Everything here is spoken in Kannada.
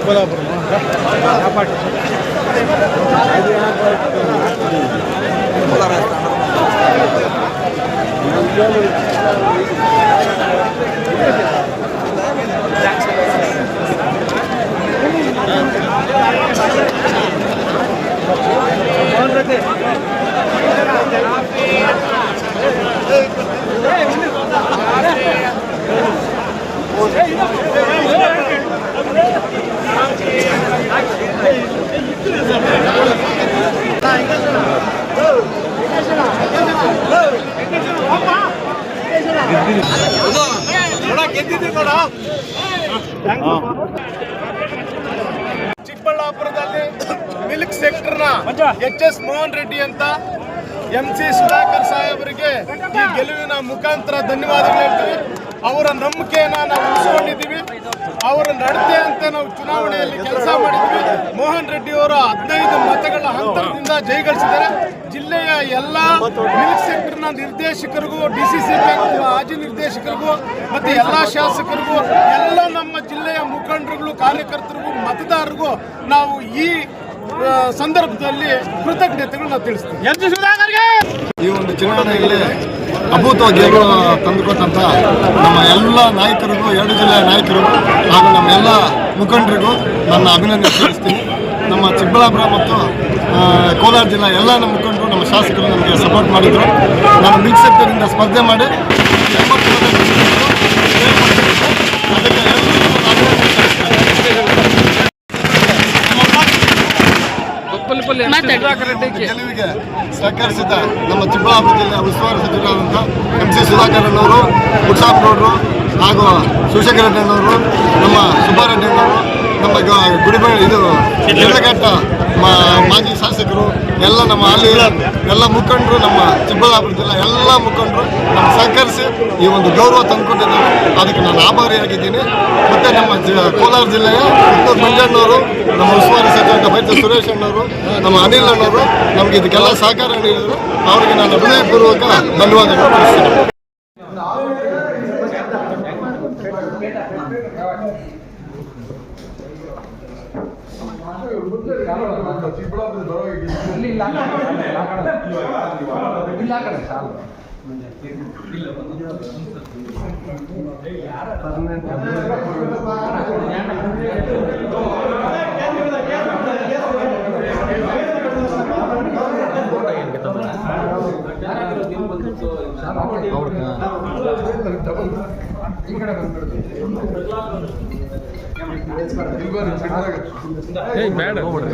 ಚಿಕ್ಕಬಳ್ಳಾಪುರ ಚಿಕ್ಕಬಳ್ಳಾಪುರದಲ್ಲಿ ಮಿಲ್ಕ್ ಸೆಕ್ಟರ್ನ ಎಚ್.ಎಸ್. ಮೋಹನ್ ರೆಡ್ಡಿ ಅಂತ ಎಂ.ಸಿ. ಸುಧಾಕರ್ ಸಾಹೇಬರಿಗೆ ಈ ಗೆಲುವಿನ ಮುಖಾಂತರ ಧನ್ಯವಾದಗಳು ಹೇಳ್ತೀವಿ. ಅವರ ನಂಬಿಕೆಯನ್ನ ನಾವು ಉಳಿಸ್ಕೊಂಡಿದ್ದೀವಿ. ಅವರ ನಡತೆ ಅಂತ ನಾವು ಚುನಾವಣೆಯಲ್ಲಿ ಕೆಲಸ ಮಾಡಿದ್ವಿ. ಮೋಹನ್ ರೆಡ್ಡಿ ಅವರು 15 ಮತಗಳ ಅಂತರದಿಂದ ಜಯಗಳಿಸಿದ್ದಾರೆ. ಜಿಲ್ಲೆಯ ಎಲ್ಲ ಮಿಲ್ಕ್ ಸೆಕ್ಟರ್ನ ನಿರ್ದೇಶಕರಿಗೂ, ಡಿಸಿಸಿ ಬ್ಯಾಂಕ್ ಮಾಜಿ ನಿರ್ದೇಶಕರಿಗೂ ಮತ್ತು ಎಲ್ಲ ಶಾಸಕರಿಗೂ, ಎಲ್ಲ ನಮ್ಮ ಜಿಲ್ಲೆಯ ಮುಖಂಡರುಗಳು, ಕಾರ್ಯಕರ್ತರಿಗೂ, ಮತದಾರರಿಗೂ ನಾವು ಈ ಸಂದರ್ಭದಲ್ಲಿ ಕೃತಜ್ಞತೆಗಳನ್ನ ತಿಳಿಸ್ತೀವಿ. ಈ ಒಂದು ಚುನಾವಣೆಯಲ್ಲಿ ಅಭೂತ ಗೆಲುವು ತಂದುಕೊಟ್ಟಂತ ನಮ್ಮ ಎಲ್ಲ ನಾಯಕರಿಗೂ, 2 ಜಿಲ್ಲೆಯ ನಾಯಕರಿಗೂ ಹಾಗೂ ನಮ್ಮ ಎಲ್ಲ ಮುಖಂಡರಿಗೂ ನನ್ನ ಅಭಿನಂದನೆ ಸಲ್ಲಿಸ್ತೀನಿ. ನಮ್ಮ ಚಿಕ್ಕಬಳ್ಳಾಪುರ ಮತ್ತು ಕೋಲಾರ ಜಿಲ್ಲೆ ಎಲ್ಲ ನಮ್ಮ ಮುಖಂಡರು, ನಮ್ಮ ಶಾಸಕರು ನನಗೆ ಸಪೋರ್ಟ್ ಮಾಡಿದರು. ನಾನು ಮಿಲ್ಕ್ ಸೆಕ್ಟರಿಂದ ಸ್ಪರ್ಧೆ ಮಾಡಿ ಗೆಲುವಿಗೆ ಸಹಕರಿಸಿದ ನಮ್ಮ ಚಿಕ್ಕಬಳ್ಳಾಪುರ ಜಿಲ್ಲೆಯ ಉಸ್ತುವಾರಿ ಸಚಿವರಾದಂಥ ಎಂ.ಸಿ. ಸುಧಾಕರ್ ಅಣ್ಣವರು, ಮುಟ್ಸಾಪ್ರವರು ಹಾಗೂ ಶಿವಶಂಕರ ರೆಡ್ಡಿಯವರು, ನಮ್ಮ ಸುಬ್ಬಾರೆಡ್ಡಿ ಅಣ್ಣವರು, ನಮ್ಮ ಗುಡಿಬೆಳಘಟ್ಟ ಮಾಜಿ ಶಾಸಕರು, ಎಲ್ಲ ನಮ್ಮ ಅಲ್ಲಿ ಎಲ್ಲ ಮುಖಂಡರು, ನಮ್ಮ ಚಿಕ್ಕಬಳ್ಳಾಪುರ ಜಿಲ್ಲೆ ಎಲ್ಲ ಮುಖಂಡರು ನಮ್ಮ ಸಹಕರಿಸಿ ಈ ಒಂದು ಗೌರವ ತಂದುಕೊಟ್ಟಿದ್ದಾರೆ. ಅದಕ್ಕೆ ನಾನು ಆಭಾರಿಯಾಗಿದ್ದೀನಿ. ಮತ್ತು ನಮ್ಮ ಕೋಲಾರ ಜಿಲ್ಲೆಯ ಮಂಜಣ್ಣವರು, ನಮ್ಮ ಉಸ್ತುವಾರಿ ಸಚಿವ ಬೈತ ಸುರೇಶ್ ಅಣ್ಣವರು, ನಮ್ಮ ಅನಿಲ್ ಅಣ್ಣವರು ನಮಗೆ ಇದಕ್ಕೆಲ್ಲ ಸಹಕಾರ ನೀಡಿದರು. ಅವರಿಗೆ ನಾನು ಹೃದಯಪೂರ್ವಕ ಧನ್ಯವಾದಗಳು ತಿಳಿಸ್ತೀನಿ. ಬೇಡ ಹೋಗೋಣ